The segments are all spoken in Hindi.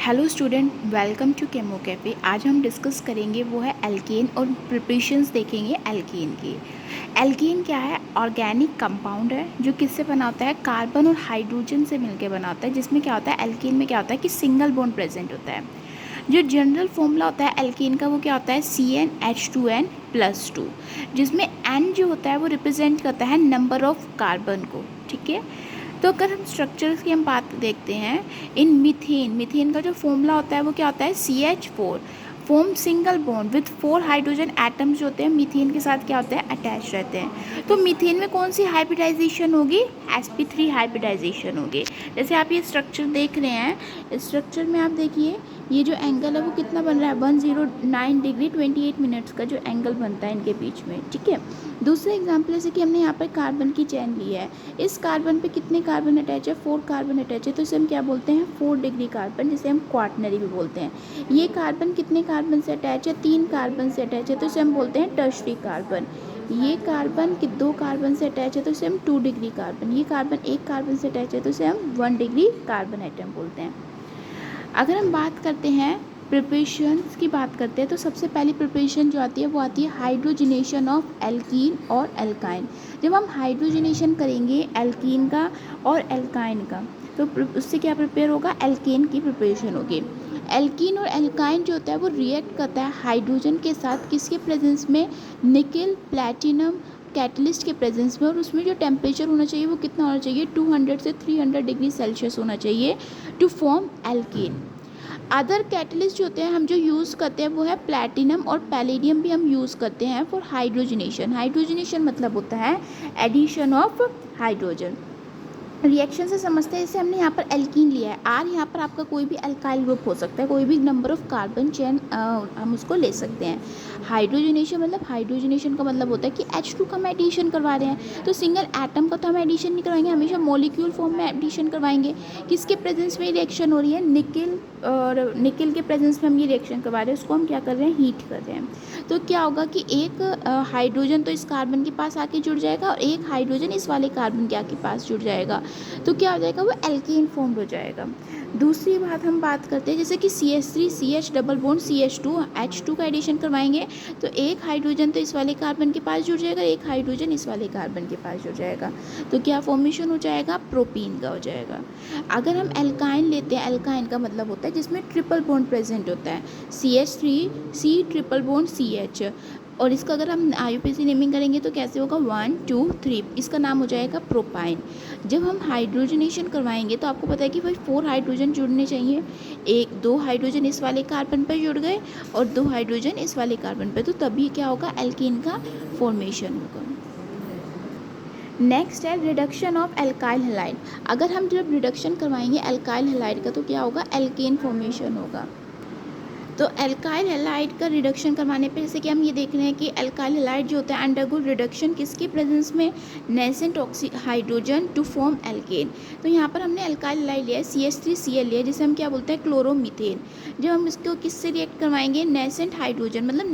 Hello student, welcome to Chemo Cafe. आज हम डिस्कस करेंगे वो है एल्केन और प्रिपरेशंस देखेंगे एल्केन की। एल्केन क्या है? ऑर्गेनिक कंपाउंड है जो किससे बना होता है? कार्बन और हाइड्रोजन से मिलकर बना होता है, जिसमें क्या होता है एल्केन में क्या होता है कि सिंगल बॉन्ड प्रेजेंट होता है। जो जनरल फॉर्मूला होता है एल्केन का वो क्या होता है? CnH2n+2, जिसमें N जो होता है वो रिप्रेजेंट करता है नंबर ऑफ कार्बन को। ठीक है, तो अगर हम स्ट्रक्चर्स की हम बात देखते हैं, इन मीथेन का जो फॉर्मूला होता है वो क्या होता है? CH4 form single bond with 4 hydrogen atoms जो होते हैं मीथेन के साथ क्या होते हैं? अटैच रहते हैं। तो मीथेन में कौन सी हाइब्रिडाइजेशन होगी? sp3 हाइब्रिडाइजेशन होगी। जैसे आप ये स्ट्रक्चर देख रहे हैं, इस स्ट्रक्चर में आप देखिए ये जो एंगल है वो कितना बन रहा है? 109 डिग्री 28 मिनट्स का जो एंगल बनता है इनके बीच में। ठीक है, दूसरे एग्जाम्पल जैसे कि हमने यहाँ पर कार्बन की चेन ली है, इस कार्बन पे कितने कार्बन अटैच है? 4 कार्बन अटैच है, तो इसे हम क्या बोलते हैं? 4 डिग्री कार्बन, जिसे हम क्वाटनरी भी बोलते हैं। ये कार्बन कितने कार्बन से अटैच है? 3 कार्बन से अटैच है, तो इसे हम बोलते हैं टर्शरी कार्बन। ये कार्बन 2 कार्बन से अटैच है, तो इसे हम 2 डिग्री कार्बन। ये कार्बन 1 कार्बन से अटैच है, तो इसे हम 1 डिग्री कार्बन एटम बोलते हैं। अगर हम बात करते हैं प्रिपरेशंस की बात करते हैं, तो सबसे पहली प्रिपरेशन जो आती है वो आती है हाइड्रोजनेशन ऑफ एल्कीन और एल्काइन। जब हम हाइड्रोजनेशन करेंगे एल्कीन का और एल्काइन का, तो उससे क्या प्रिपेयर होगा? एल्केन की प्रिपरेशन होगी। एल्कीन और एल्काइन जो होता है वो रिएक्ट करता है हाइड्रोजन के साथ, किसके प्रेजेंस में? निकल प्लैटिनम कैटलिस्ट के प्रेजेंस में। और उसमें जो टेम्परेचर होना चाहिए वो कितना होना चाहिए? 200 से 300 डिग्री सेल्सियस होना चाहिए to form alkane. Other catalyst जो होते हैं हम जो यूज़ करते हैं वो है प्लैटिनम और पैलेडियम भी हम यूज़ करते हैं फॉर हाइड्रोजनेशन। हाइड्रोजनेशन मतलब होता है एडिशन ऑफ हाइड्रोजन। रिएक्शन से समझते हैं, जैसे हमने यहाँ पर एल्कीन लिया है, आर यहाँ पर आपका कोई भी अल्काइल ग्रुप हो सकता है, कोई भी नंबर ऑफ कार्बन चेन हम उसको ले सकते हैं। हाइड्रोजनेशन मतलब, हाइड्रोजनेशन का मतलब होता है कि H2 का हम एडिशन करवा रहे हैं, तो सिंगल एटम का तो हम एडिशन नहीं करवाएंगे, हमेशा मॉलिक्यूल फॉर्म में एडिशन करवाएंगे। किसके प्रेजेंस में रिएक्शन हो रही है? निकल, और निकल के प्रेजेंस में हम ये रिएक्शन करवा रहे हैं, उसको हम क्या कर रहे हैं? हीट कर रहे हैं। तो क्या होगा कि एक हाइड्रोजन तो इस कार्बन के पास आके जुड़ जाएगा और एक हाइड्रोजन इस वाले कार्बन के आके पास जुड़ जाएगा, तो क्या हो जाएगा? वो एल्केन फॉर्म हो जाएगा। दूसरी बात हम बात करते हैं, जैसे कि CH3 CH double bond CH2 H2 का एडिशन करवाएंगे, तो एक हाइड्रोजन तो इस वाले कार्बन के पास जुड़ जाएगा, एक हाइड्रोजन इस वाले कार्बन के पास जुड़ जाएगा, तो क्या फॉर्मेशन हो जाएगा? प्रोपीन का हो जाएगा। अगर हम एल्काइन लेते हैं, एल्काइन का मतलब होता है जिसमें ट्रिपल बॉन्ड प्रेजेंट होता है, CH3 C triple bond CH, और इसका अगर हम IUPAC नेमिंग करेंगे तो कैसे होगा? 1 2 3, इसका नाम हो जाएगा प्रोपाइन। जब हम हाइड्रोजनेशन करवाएंगे तो आपको पता है कि भाई 4 हाइड्रोजन जुड़ने चाहिए, 2 हाइड्रोजन इस वाले कार्बन पर जुड़ गए और 2 हाइड्रोजन इस वाले कार्बन पर, तो तभी क्या होगा? एल्केन का फॉर्मेशन होगा। नेक्स्ट है रिडक्शन ऑफ एल्काइल हैलाइड। अगर हम जब रिडक्शन करवाएंगे एल्काइल हैलाइड का, तो क्या होगा? एल्केन फॉर्मेशन होगा। तो एल्काइल हैलाइड का रिडक्शन करवाने पे, जैसे कि हम ये देख रहे हैं कि एल्काइल हैलाइड जो होता है अंडरगो रिडक्शन किसके प्रेजेंस में? Nascent hydrogen to form alkane. तो यहाँ पर हमने एल्काइल हैलाइड लिया है, CH3Cl लिया है, जिसे हम क्या बोलते हैं? क्लोरोमीथेन। जब हम इसको किससे रिएक्ट करवाएंगे? नेसेंट हाइड्रोजन, मतलब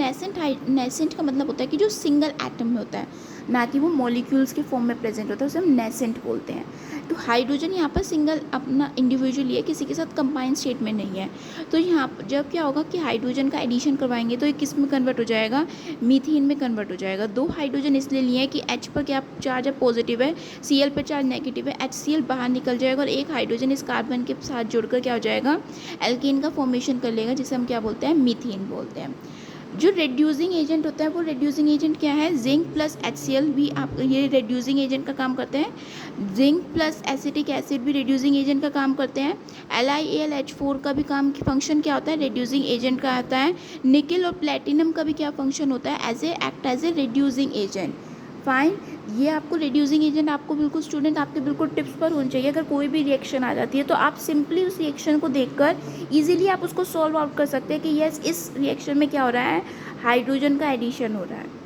नेसेंट का मतलब होता है कि जो सिंगल एटम में होता है, ना कि वो मॉलिक्यूल्स के फॉर्म में प्रेजेंट होता है, उसे हम नेसेंट बोलते हैं। तो हाइड्रोजन यहाँ पर सिंगल अपना इंडिविजुअली है, किसी के साथ कंबाइंड स्टेट में नहीं है। तो यहाँ पर जब क्या होगा कि हाइड्रोजन का एडिशन करवाएंगे तो ये किस में कन्वर्ट हो जाएगा? मीथेन में कन्वर्ट हो जाएगा। 2 हाइड्रोजन इसलिए लिए हैं कि H पर क्या चार्ज है? पॉजिटिव है, Cl पर चार्ज नेगेटिव है, HCl बाहर निकल जाएगा और एक हाइड्रोजन इस कार्बन के साथ जुड़कर क्या हो जाएगा? एल्केन का फॉर्मेशन कर लेगा, जिसे हम क्या बोलते हैं? मीथेन बोलते हैं। जो रेड्यूसिंग एजेंट होता है वो रेड्यूसिंग एजेंट क्या है? जिंक प्लस HCl भी आप ये रेड्यूसिंग एजेंट का काम करते हैं। जिंक प्लस एसिटिक एसिड भी रेड्यूसिंग एजेंट का काम करते हैं। LiAlH4 का भी काम फंक्शन क्या होता है? रेड्यूसिंग एजेंट का आता है। निकल और प्लेटिनम का भी क्या फंक्शन होता है? Act as a reducing agent. Fine, ये आपको रेड्यूसिंग एजेंट आपको बिल्कुल स्टूडेंट आपके बिल्कुल टिप्स पर होनी चाहिए। अगर कोई भी रिएक्शन आ जाती है तो आप सिंपली उस रिएक्शन को देखकर इजीली आप उसको सॉल्व आउट कर सकते हैं कि यस इस रिएक्शन में क्या हो रहा है? हाइड्रोजन का एडिशन हो रहा है।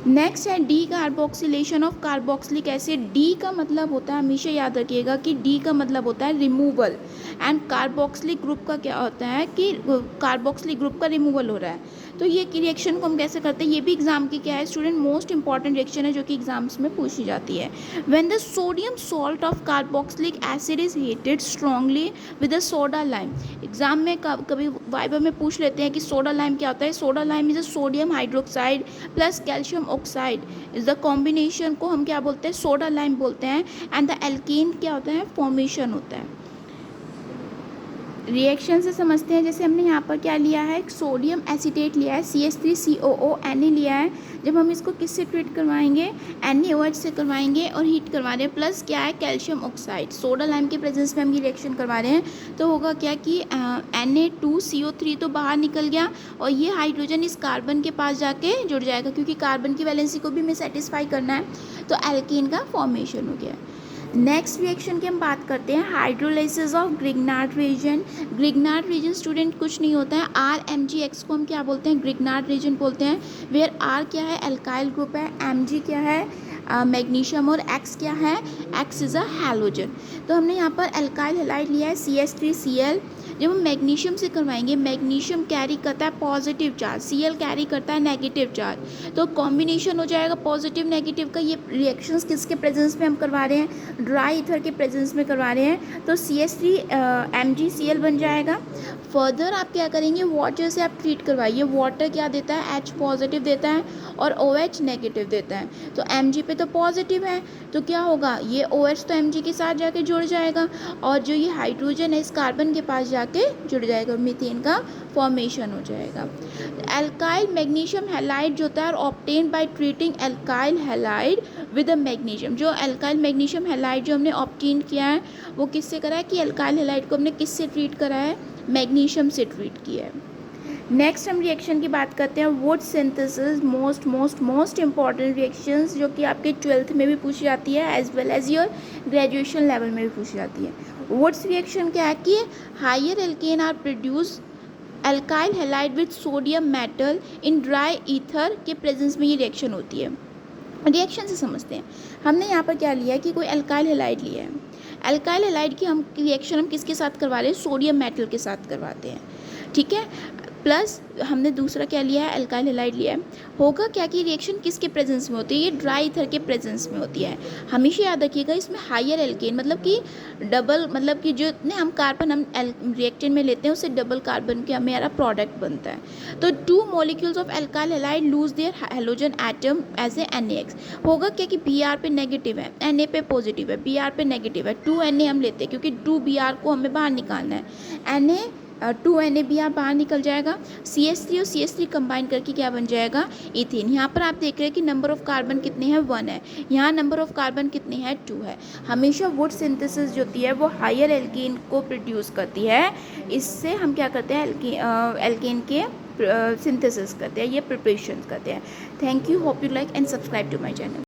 नेक्स्ट है D carboxylation of carboxylic acid. D का मतलब होता है, हमेशा याद रखिएगा कि डी का मतलब होता है रिमूवल, एंड कार्बोक्सिलिक ग्रुप का क्या होता है कि कार्बोक्सिलिक ग्रुप का रिमूवल हो रहा है। तो ये रिएक्शन को हम कैसे करते हैं, ये भी एग्जाम की क्या है स्टूडेंट, मोस्ट इंपॉर्टेंट रिएक्शन है जो कि एग्जाम्स में पूछी जाती है। When the sodium salt of carboxylic acid is heated strongly with a soda lime. Exam में कभी वाइवा में पूछ लेते हैं कि सोडा लाइम क्या होता है। Soda lime is a sodium hydroxide plus calcium oxide is the combination को हम क्या बोलते हैं, सोडा लाइम बोलते हैं। एंड द एल्कीन क्या होता है, फॉर्मेशन होता है। रिएक्शन से समझते हैं, जैसे हमने यहाँ पर क्या लिया है, सोडियम एसीटेट लिया है, CH3COO Na लिया है। जब हम इसको किससे ट्रीट करवाएंगे, NaOH से करवाएंगे और हीट करवा रहे हैं, प्लस क्या है कैल्शियम ऑक्साइड, सोडा लाइम के प्रेजेंस में हम ये रिएक्शन करवा रहे हैं। तो होगा क्या कि Na2CO3 तो बाहर निकल गया और ये हाइड्रोजन इस कार्बन के पास जाके जुड़ जाएगा, क्योंकि कार्बन की वैलेंसी को भी हमें सेटिस्फाई करना है। तो एल्कीन का फॉर्मेशन हो गया। नेक्स्ट रिएक्शन की हम बात करते हैं, hydrolysis of Grignard reason. Grignard reason student कुछ नहीं होता है, RMgX को हम क्या बोलते हैं, ग्रिग्नार्ड रीजन बोलते हैं। वेयर R क्या है, एल्काइल ग्रुप है, Mg क्या है, मैग्नीशियम, और X क्या है, X इज़ अ हैलोजन। तो हमने यहाँ पर एल्काइल हैलाइड लिया है CH3Cl। जब हम मैग्नीशियम से करवाएंगे, मैग्नीशियम कैरी करता है पॉजिटिव चार्ज, Cl कैरी करता है नेगेटिव चार्ज, तो कॉम्बिनेशन हो जाएगा पॉजिटिव नेगेटिव का। ये रिएक्शंस किसके प्रेजेंस में हम करवा रहे हैं, ड्राई ईथर के प्रेजेंस में करवा रहे हैं। तो CH3MgCl बन जाएगा। फर्दर आप क्या करेंगे, वाटर से आप ट्रीट करवाइए। वाटर क्या देता है, H पॉजिटिव देता है और OH नेगेटिव देता है। तो Mg पे तो पॉजिटिव है, तो क्या होगा, ये OH तो Mg के साथ जाके जुड़ जाएगा और जो ये हाइड्रोजन है इस कार्बन के पास जाके जुड़ जाएगा, मीथेन का फॉर्मेशन हो जाएगा। एल्काइल मैग्नीशियम हैलाइड जो होता है obtain by treating alkyl halide with a magnesium. जो एल्काइल मैग्नीशियम हैलाइड जो हमने ऑब्टेन किया है वो किससे करा है कि एल्काइल हैलाइड को हमने किससे ट्रीट करा है, मैग्नीशियम से ट्रीट किया है। नेक्स्ट हम रिएक्शन की बात करते हैं, वुड सिंथेसिस। मोस्ट इंपॉर्टेंट रिएक्शंस जो कि आपके 12th में भी पूछी जाती है as well as your graduation level में भी पूछी जाती है। वुड्स रिएक्शन क्या है कि higher alkane are produce alkyl halide with sodium metal in dry ether के प्रेजेंस में ये रिएक्शन होती है। रिएक्शन से समझते हैं, हमने यहाँ पर क्या लिया है कि कोई एल्काइल हैलाइड लिया है। एल्काइल हैलाइड की हम रिएक्शन हम किसके साथ करवा रहे हैं, सोडियम मेटल के साथ करवाते हैं, ठीक है। प्लस हमने दूसरा क्या लिया है, एल्काइल हैलाइड लिया है। होगा क्या कि रिएक्शन किसके प्रेजेंस में होती है, ये ड्राई ईथर के प्रेजेंस में होती है। हमेशा याद रखिएगा इसमें हायर एल्केन मतलब कि डबल, मतलब कि जो इतने हम कार्बन हम रिएक्टेंट में लेते हैं उससे डबल कार्बन के हमारा प्रोडक्ट बनता है। तो 2 molecules of alkyl halide lose their halogen atom as a NaX। होगा क्या कि Br पे नेगेटिव है, Na पे पॉजिटिव है, Br पे नेगेटिव है, 2 Na हम लेते हैं क्योंकि 2 Br को हमें बाहर निकालना है। Na 2 NaBr बाहर निकल जाएगा, CH3 और CH3 कंबाइन करके क्या बन जाएगा, इथेन। यहाँ पर आप देख रहे हैं कि नंबर ऑफ कार्बन कितने हैं, 1 है। यहाँ नंबर ऑफ कार्बन कितने हैं, 2 है। हमेशा वुड सिंथेसिस जो होती है वो हायर एल्केन को प्रोड्यूस करती है। इससे हम क्या करते हैं, एल्केन के सिंथेसिस करते हैं, ये प्रिपरेशन करते हैं। Thank you, hope you like and subscribe to my channel.